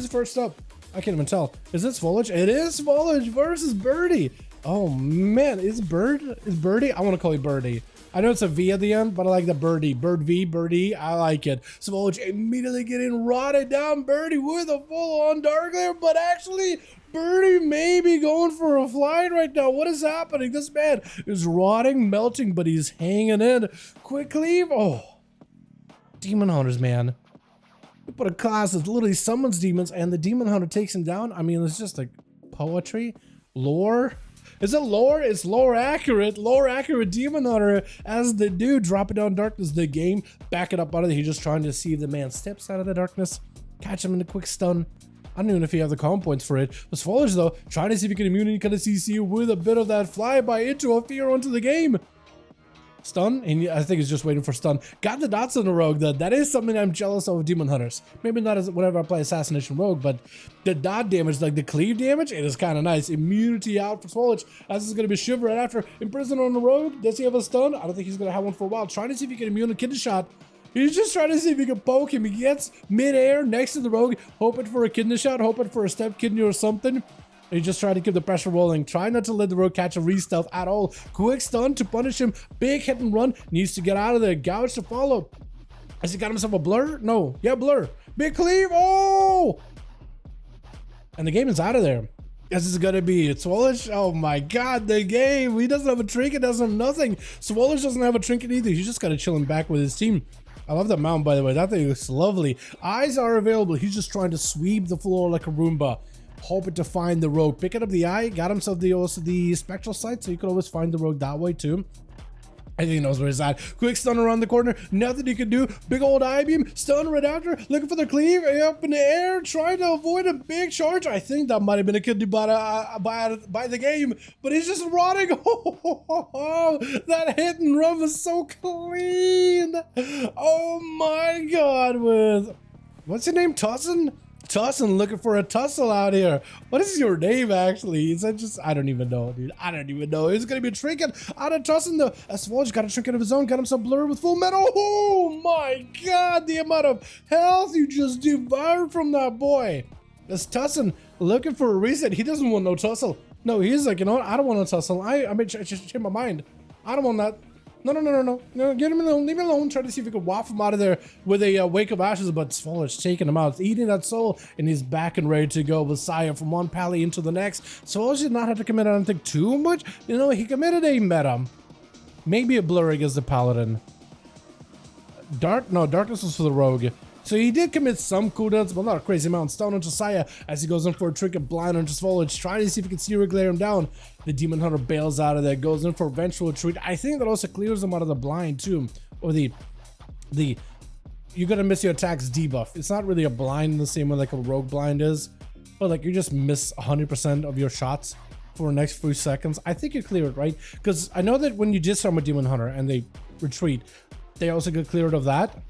Who's first up? I can't even tell. Is this Foliage? It is Foliage versus Birdie. Oh man, is Birdie? I want to call you Birdie. I know it's a V at the end, but I like the Birdie. Bird V, Birdie, I like it. Foliage immediately getting rotted down. Birdie with a full-on Dark Lair, but actually, Birdie may be going for a flight right now. What is happening? This man is rotting, melting, but he's hanging in. Quick cleave. Oh, Demon Hunters, man. We put a class that literally summons demons, and the Demon Hunter takes him down. I mean, it's just like poetry, lore. Is it lore? It's lore accurate. Lore accurate Demon Hunter as the dude dropping down darkness. The game back it up out of there. He's just trying to see if the man steps out of the darkness, catch him in a quick stun. I don't even know if he have the calm points for it. But Foliage though, trying to see if he can immunity kind of CC with a bit of that flyby into a fear onto the game. Stun, and I think he's just waiting for stun. Got the dots on the rogue though. That is something I'm jealous of Demon Hunters. Maybe not as whenever I play Assassination Rogue, but the dot damage, like the cleave damage, it is kind of nice. Immunity out for Foliage. As is going to be Shiver right after. Imprisoned on the rogue. Does he have a stun? I don't think he's going to have one for a while. Trying to see if he can immune a kidney shot. He's just trying to see if he can poke him. He gets mid-air next to the rogue, hoping for a kidney shot, hoping for a step kidney or something. He's just trying to keep the pressure rolling. Try not to let the rogue catch a re-stealth at all. Quick stun to punish him. Big hit and run. Needs to get out of there. Gouge to follow. Has he got himself a blur? No. Yeah, blur. Big cleave. Oh! And the game is out of there. This is gonna be Swolish. Oh my god, the game. He doesn't have a trinket, doesn't have nothing. Swolish doesn't have a trinket either. He's just gotta chill him back with his team. I love that mount, by the way. That thing looks lovely. Eyes are available. He's just trying to sweep the floor like a Roomba. Hoping to find the rogue. Picking up the eye. Got himself also the spectral sight, so you could always find the rogue that way too. I think he knows where he's at. Quick stun around the corner. Nothing he can do. Big old eye beam. Stun right after. Looking for the cleave. Up in the air. Trying to avoid a big charge. I think that might have been a kidney by the game. But he's just rotting. That hit and run was so clean. Oh my god. With... What's your name? Tussin? Tussin looking for a tussle out here. What is your name actually? Is that just, I don't even know, dude. I don't even know. It's gonna be a trinket out of Tussin though. Aswolge got a trinket of his own, got himself blurred with full metal. Oh my god, the amount of health you just devoured from that boy. This Tussin looking for a reset. He doesn't want no tussle. No, he's like, you know what? I don't want no tussle. I mean, change my mind. I don't want that. No, get him alone, leave him alone. Try to see if we could waft him out of there with a wake of ashes, but Swolish taking him out, eating that soul, and he's back and ready to go with Saya from one pally into the next. Swolish did not have to commit, I don't think, too much. You know, he committed a meta. Maybe a blur against the Paladin. Darkness was for the rogue. So he did commit some cooldowns, but not a crazy amount. Stone onto Saya as he goes in for a trinket blind onto Foliage, trying to see if he can see or glare him down. The Demon Hunter bails out of there, goes in for a vengeful retreat. I think that also clears him out of the blind too. Or the you're gonna miss your attacks debuff. It's not really a blind in the same way like a rogue blind is, but like you just miss 100% of your shots for the next few seconds. I think you clear it, right? Because I know that when you disarm a Demon Hunter and they retreat, they also get cleared of that.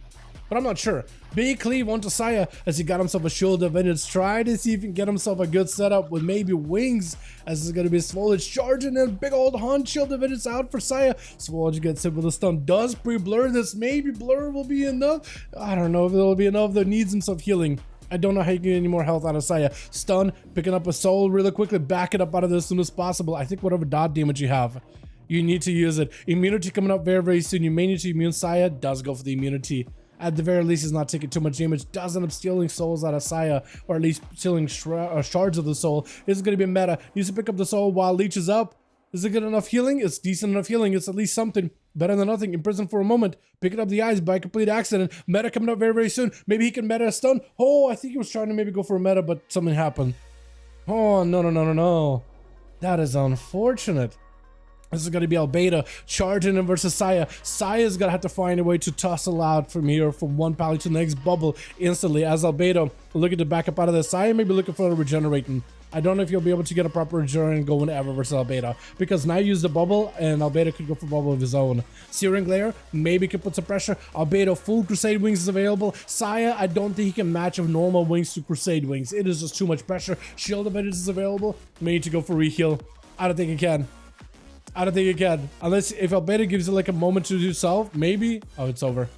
But I'm not sure. Big cleave onto Saya as he got himself a shield of Vengeance. Try to see if he can get himself a good setup with maybe wings, as it's going to be Swolish charging in. Big old hunt. Shield of Vengeance out for Saya. Swolish gets hit with a stun. Does pre-blur this. Maybe blur will be enough. I don't know if it'll be enough. There needs himself healing. I don't know how you can get any more health out of Saya. Stun, picking up a soul really quickly. Back it up out of this as soon as possible. I think whatever dot damage you have, you need to use it. Immunity coming up very, very soon. You may need to immune Saya. Does go for the immunity. At the very least, he's not taking too much damage. Does end up stealing souls out of Saya, or at least stealing shards of the soul. This is going to be a meta. Needs to pick up the soul while Leech is up. Is it good enough healing? It's decent enough healing. It's at least something. Better than nothing. Imprisoned for a moment. Picking up the eyes by complete accident. Meta coming up very, very soon. Maybe he can meta a stun. Oh, I think he was trying to maybe go for a meta, but something happened. Oh, no. That is unfortunate. This is going to be Albedo charging him versus Saya. Saya's going to have to find a way to tussle out from here from one pally to the next bubble instantly as Albedo looking to back up out of this. Saya may be looking for a regenerating. I don't know if you'll be able to get a proper regenerate going ever versus Albedo, because now use the bubble and Albedo could go for bubble of his own. Searing Glare maybe could put some pressure. Albedo full Crusade Wings is available. Saya, I don't think he can match of normal wings to Crusade Wings. It is just too much pressure. Shield of Vengeance is available. May need to go for reheal. I don't think he can. Unless if Albedo gives it like a moment to do self, maybe. Oh, it's over.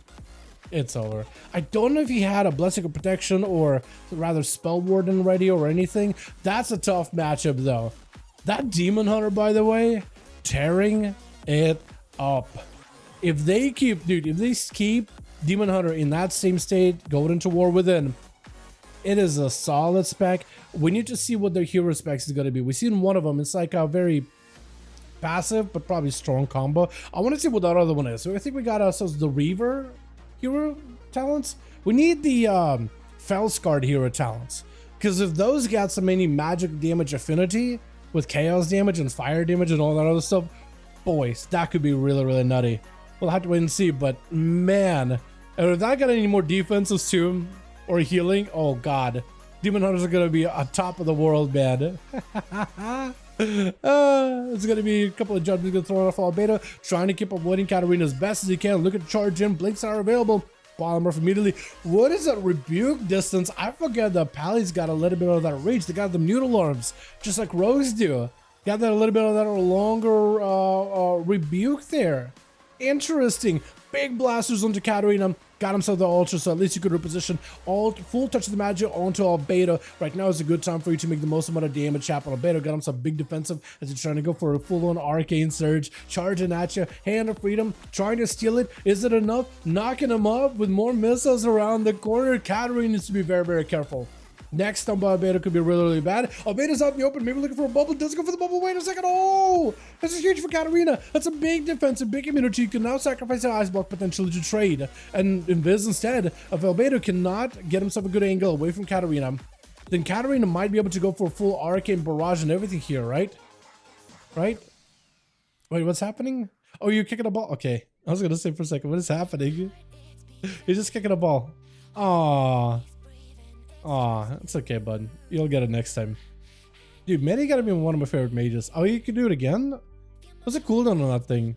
It's over. I don't know if he had a Blessing of Protection or rather Spell Warden ready or anything. That's a tough matchup though. That Demon Hunter, by the way, tearing it up. If they keep, dude, if they keep Demon Hunter in that same state, going into War Within, it is a solid spec. We need to see what their hero specs is going to be. We've seen one of them. It's like a very passive, but probably strong combo. I want to see what that other one is. So I think we got ourselves the Reaver hero talents. We need the Felscard hero talents. Because if those got some any magic damage affinity with chaos damage and fire damage and all that other stuff, boys, that could be really, really nutty. We'll have to wait and see, but man, and if that got any more defensive too, or healing, oh god, Demon Hunters are gonna be on top of the world, man. It's gonna be a couple of judges gonna throw off all beta, trying to keep avoiding Katarina as best as he can. Look at charge in, blinks are available. Polymorph immediately. What is that rebuke distance? I forget the Pally's got a little bit of that reach. They got the noodle arms, just like Rose do. Got that a little bit of that longer rebuke there. Interesting. Big blasters onto Katarina. Got himself the ultra, so at least you could reposition all full touch of the magic onto Albedo. Right now is a good time for you to make the most amount of damage happen. Albedo got himself big defensive as he's trying to go for a full-on arcane surge, charging at you, hand of freedom, trying to steal it. Is it enough? Knocking him up with more missiles around the corner. Katarina needs to be very, very careful. Next on Albedo could be really, really bad. Albedo's out in the open, maybe looking for a bubble. Doesn't go for the bubble. Wait a second. Oh, this is huge for Katarina. That's a big defense, a big immunity. You can now sacrifice an ice block potentially to trade. And Invis instead of Albedo cannot get himself a good angle away from Katarina. Then Katarina might be able to go for a full arcane barrage and everything here, right? Right? Wait, what's happening? Oh, you're kicking a ball. Okay. I was going to say for a second, what is happening? You're just kicking a ball. Aww. Aw, it's okay, bud. You'll get it next time. Dude, Medi gotta be one of my favorite mages. Oh, you can do it again? What's the cooldown on that thing?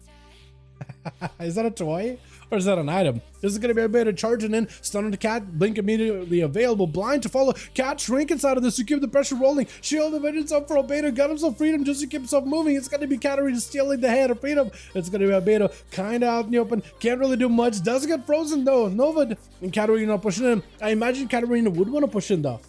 Is that a toy? Or is that an item? This is gonna be a bit of charging in, stun on the cat, blink immediately available, blind to follow. Cat shrink inside of this to keep the pressure rolling. Shield of Vengeance up for Albedo, got himself freedom just to keep himself moving. It's gonna be Katarina stealing the head of freedom. It's gonna be Albedo kinda out in the open, can't really do much, doesn't get frozen though. Nova and Katarina not pushing in. I imagine Katarina would want to push in though.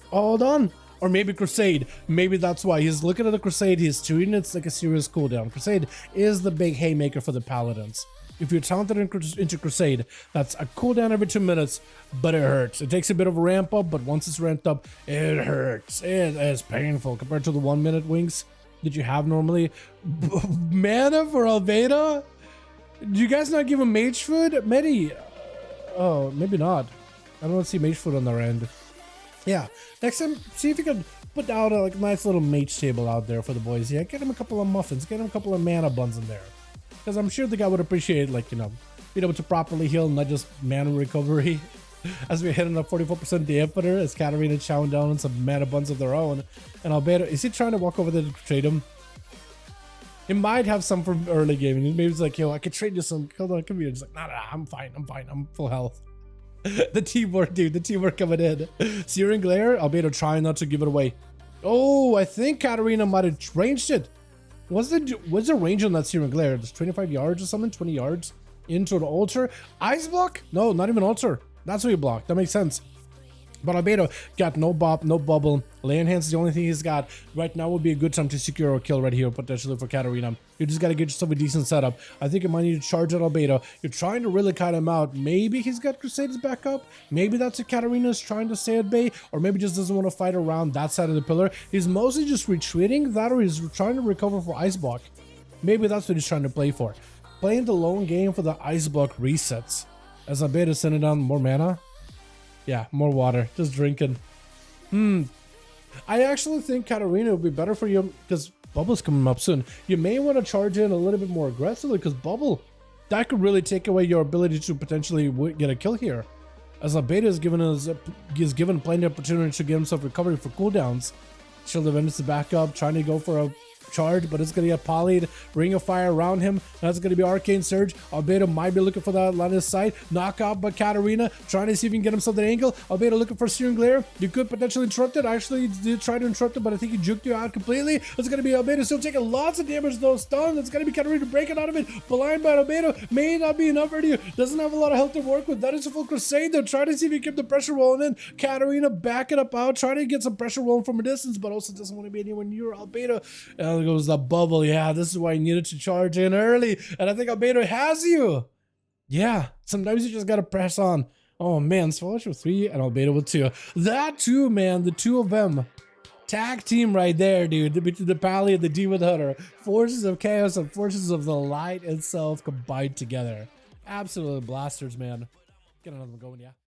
Hold on. Or maybe Crusade. Maybe that's why he's looking at the Crusade. He's treating it like a serious cooldown. Crusade is the big haymaker for the Paladins. If you're talented into Crusade, that's a cooldown every 2 minutes, but it hurts. It takes a bit of a ramp up, but once it's ramped up, it hurts. It is painful compared to the 1 minute wings that you have normally. Mana for Albedo? Do you guys not give him mage food? Medi? Oh, maybe not. I don't see mage food on their end. Yeah, next time, see if you could put out a nice little mage table out there for the boys. Yeah, get him a couple of muffins, get him a couple of mana buns in there. Because I'm sure the guy would appreciate, like, you know, being able to properly heal, not just mana recovery. As we're hitting a 44% dampener, as Katarina chowing down on some mana buns of their own. And Albedo, is he trying to walk over there to trade him? He might have some from early game. Maybe it's like, yo, I could trade you some. Hold on, come here. He's like, nah, I'm fine. I'm full health. The teamwork, dude. The teamwork coming in. Searing Glare, Albedo trying not to give it away. Oh, I think Katarina might have ranged it. What's the range on that Searing Glare? Just 25 yards or something? 20 yards into an altar? Ice block? No, not even altar. That's what you block. That makes sense. But Albedo got no bop, no bubble. Lay on hands is the only thing he's got. Right now would be a good time to secure a kill right here, potentially for Katarina. You just got to get yourself a decent setup. I think you might need to charge at Albedo. You're trying to really cut him out. Maybe he's got Crusaders back up. Maybe that's what Katarina's trying to stay at bay. Or maybe just doesn't want to fight around that side of the pillar. He's mostly just retreating. That or he's trying to recover for Ice Block. Maybe that's what he's trying to play for. Playing the lone game for the Ice Block resets. As Albedo sending down more mana. Yeah, more water. Just drinking. I actually think Katarina would be better for you because Bubble's coming up soon. You may want to charge in a little bit more aggressively because Bubble, that could really take away your ability to potentially get a kill here. As Albedo is given plenty of opportunity to get himself recovery for cooldowns. Shield of Vengeance to back up, trying to go for a charge, but it's gonna be a Polyed Ring of Fire around him. That's gonna be Arcane Surge. Albedo might be looking for that line of sight. Knockout by Katarina, trying to see if he can get himself that angle. Albedo looking for Searing Glare. You could potentially interrupt it. I actually did try to interrupt it, but I think he juked you out completely. It's gonna be Albedo still taking lots of damage though. Stun. It's gonna be Katarina breaking out of it. Blind by Albedo may not be enough for you. Doesn't have a lot of health to work with. That is a full Crusade though. Trying to see if he can keep the pressure rolling in. Katarina backing up out, trying to get some pressure rolling from a distance, but also doesn't want to be anywhere near Albedo. There goes the bubble. Yeah, this is why you needed to charge in early. And I think Albedo has you. Yeah, sometimes you just gotta press on. Oh man, Swallow with 3 and Albedo with 2. That too, man, the two of them. Tag team right there, dude. Between the Pally and the Demon Hunter. Forces of Chaos and Forces of the Light itself combined together. Absolute blasters, man. Get another one going, yeah.